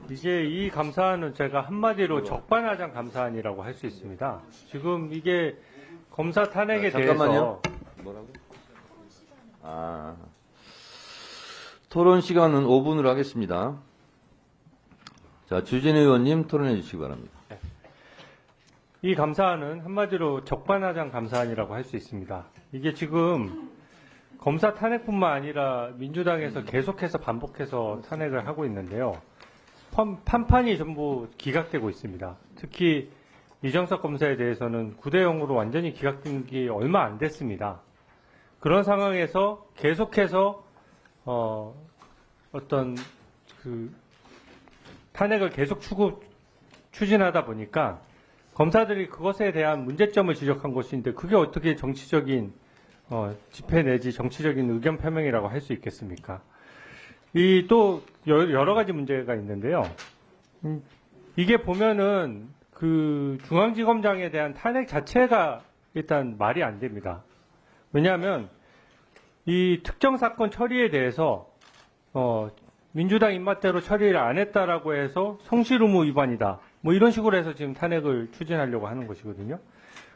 이게 이 감사안은 제가 한마디로 적반하장 감사안이라고 할 수 있습니다. 지금 이게 검사 탄핵에 잠깐만요. 대해서 뭐라고? 토론 시간은 5분으로 하겠습니다. 자, 주진우 의원님 토론해 주시기 바랍니다. 이 감사안은 한마디로 적반하장 감사안이라고 할 수 있습니다. 이게 지금 검사 탄핵뿐만 아니라 민주당에서 계속해서 반복해서 탄핵을 하고 있는데요. 판판이 전부 기각되고 있습니다. 특히 이정석 검사에 대해서는 9대 0으로 완전히 기각된 게 얼마 안 됐습니다. 그런 상황에서 계속해서 어떤 그 탄핵을 계속 추진하다 보니까 검사들이 그것에 대한 문제점을 지적한 것인데 그게 어떻게 정치적인 집회 내지 정치적인 의견 표명이라고 할 수 있겠습니까? 이 또 여러 가지 문제가 있는데요. 이게 보면은 그 중앙지검장에 대한 탄핵 자체가 일단 말이 안 됩니다. 왜냐하면 이 특정 사건 처리에 대해서 민주당 입맛대로 처리를 안 했다라고 해서 성실 의무 위반이다. 뭐 이런 식으로 해서 지금 탄핵을 추진하려고 하는 것이거든요.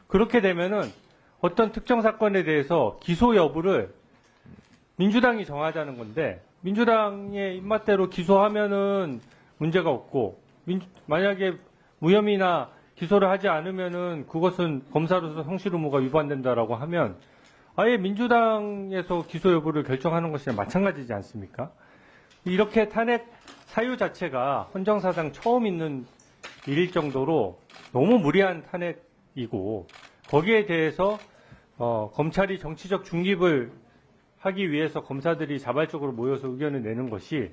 그렇게 되면은 어떤 특정 사건에 대해서 기소 여부를 민주당이 정하자는 건데 민주당의 입맛대로 기소하면은 문제가 없고 만약에 무혐의나 기소를 하지 않으면은 그것은 검사로서 성실 의무가 위반된다라고 하면 아예 민주당에서 기소 여부를 결정하는 것이랑 마찬가지지 않습니까? 이렇게 탄핵 사유 자체가 헌정사상 처음 있는 일일 정도로 너무 무리한 탄핵이고 거기에 대해서 검찰이 정치적 중립을 하기 위해서 검사들이 자발적으로 모여서 의견을 내는 것이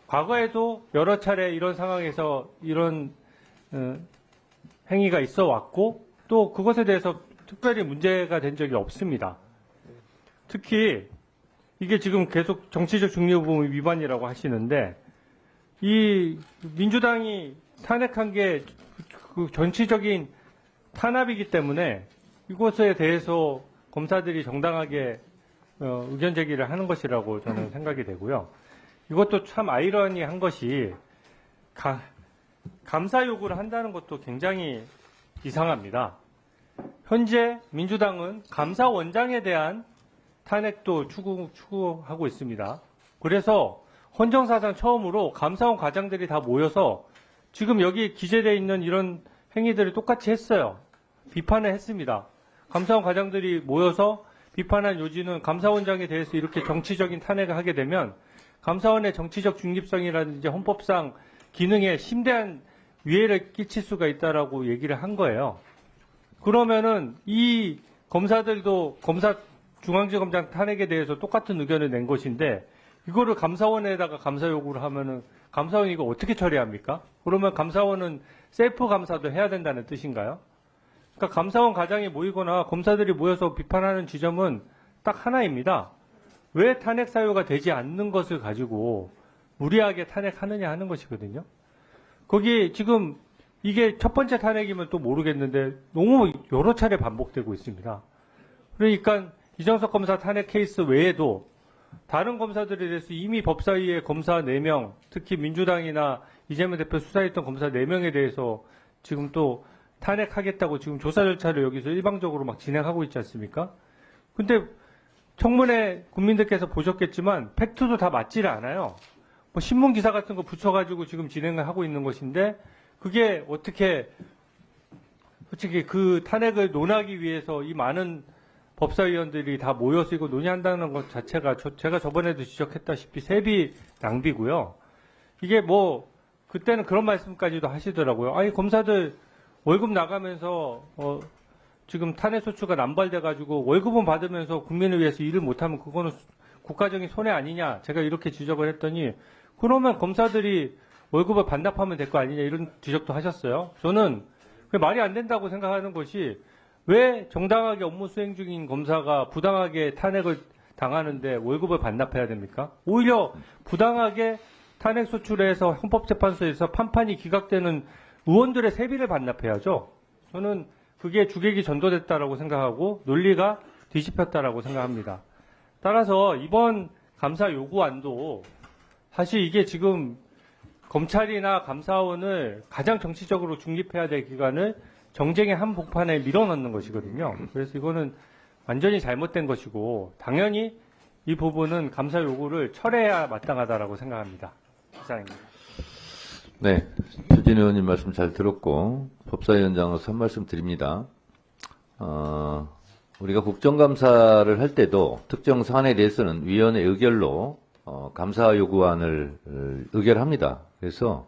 과거에도 여러 차례 이런 상황에서 이런 행위가 있어 왔고 또 그것에 대해서 특별히 문제가 된 적이 없습니다. 특히 이게 지금 계속 정치적 중립 의무 위반이라고 하시는데 이 민주당이 탄핵한 게 그 정치적인 탄압이기 때문에 이것에 대해서 검사들이 정당하게 의견 제기를 하는 것이라고 저는 생각이 되고요. 이것도 참 아이러니한 것이 감사 요구를 한다는 것도 굉장히 이상합니다. 현재 민주당은 감사원장에 대한 탄핵도 추구하고 있습니다. 그래서 헌정사상 처음으로 감사원 과장들이 다 모여서 지금 여기 기재되어 있는 이런 행위들을 똑같이 했어요. 비판을 했습니다. 감사원 과장들이 모여서 비판한 요지는 감사원장에 대해서 이렇게 정치적인 탄핵을 하게 되면 감사원의 정치적 중립성이라든지 헌법상 기능에 심대한 위해를 끼칠 수가 있다라고 얘기를 한 거예요. 그러면은 이 검사들도 중앙지검장 탄핵에 대해서 똑같은 의견을 낸 것인데 이거를 감사원에다가 감사 요구를 하면은 감사원이 이거 어떻게 처리합니까? 그러면 감사원은 셀프 감사도 해야 된다는 뜻인가요? 그러니까 감사원 과장이 모이거나 검사들이 모여서 비판하는 지점은 딱 하나입니다. 왜 탄핵 사유가 되지 않는 것을 가지고 무리하게 탄핵하느냐 하는 것이거든요. 거기 지금 이게 첫 번째 탄핵이면 또 모르겠는데 너무 여러 차례 반복되고 있습니다. 그러니까 이정석 검사 탄핵 케이스 외에도 다른 검사들에 대해서 이미 법사위에 검사 4명, 특히 민주당이나 이재명 대표 수사했던 검사 4명에 대해서 지금 또 탄핵하겠다고 지금 조사 절차를 여기서 일방적으로 막 진행하고 있지 않습니까? 근데 청문회 국민들께서 보셨겠지만 팩트도 다 맞지를 않아요. 뭐 신문 기사 같은 거 붙여가지고 지금 진행을 하고 있는 것인데 그게 어떻게 솔직히 그 탄핵을 논하기 위해서 이 많은 법사위원들이 다 모여서 이거 논의한다는 것 자체가 제가 저번에도 지적했다시피 세비 낭비고요. 이게 뭐 그때는 그런 말씀까지도 하시더라고요. 아니 검사들 월급 나가면서 지금 탄핵 소추가 남발돼가지고 월급은 받으면서 국민을 위해서 일을 못하면 그거는 국가적인 손해 아니냐. 제가 이렇게 지적을 했더니 그러면 검사들이 월급을 반납하면 될 거 아니냐 이런 지적도 하셨어요. 저는 그게 말이 안 된다고 생각하는 것이 왜 정당하게 업무 수행 중인 검사가 부당하게 탄핵을 당하는데 월급을 반납해야 됩니까? 오히려 부당하게 탄핵 소추해서 헌법재판소에서 판판이 기각되는 의원들의 세비를 반납해야죠. 저는 그게 주객이 전도됐다라고 생각하고 논리가 뒤집혔다라고 생각합니다. 따라서 이번 감사 요구안도 사실 이게 지금 검찰이나 감사원을 가장 정치적으로 중립해야 될 기관을 정쟁의 한복판에 밀어넣는 것이거든요. 그래서 이거는 완전히 잘못된 것이고 당연히 이 부분은 감사 요구를 철회해야 마땅하다라고 생각합니다. 이상입니다. 네, 주진 의원님 말씀 잘 들었고 법사위원장으로서 한 말씀 드립니다. 우리가 국정감사를 할 때도 특정 사안에 대해서는 위원회 의결로 감사 요구안을 의결합니다. 그래서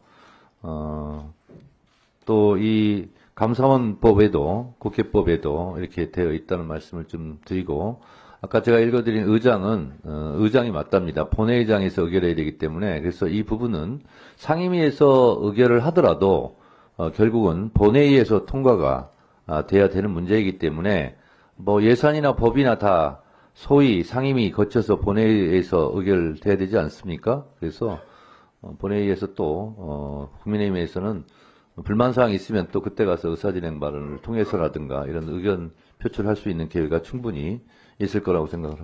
또 이 감사원법에도 국회법에도 이렇게 되어 있다는 말씀을 좀 드리고 아까 제가 읽어드린 의장은 의장이 맞답니다. 본회의장에서 의결해야 되기 때문에 그래서 이 부분은 상임위에서 의결을 하더라도 결국은 본회의에서 통과가 돼야 되는 문제이기 때문에 뭐 예산이나 법이나 다 소위 상임위 거쳐서 본회의에서 의결돼야 되지 않습니까? 그래서 본회의에서 또 국민의힘에서는 불만사항이 있으면 또 그때 가서 의사진행 발언을 통해서라든가 이런 의견 표출할 수 있는 기회가 충분히 있을 거라고 생각을 합니다.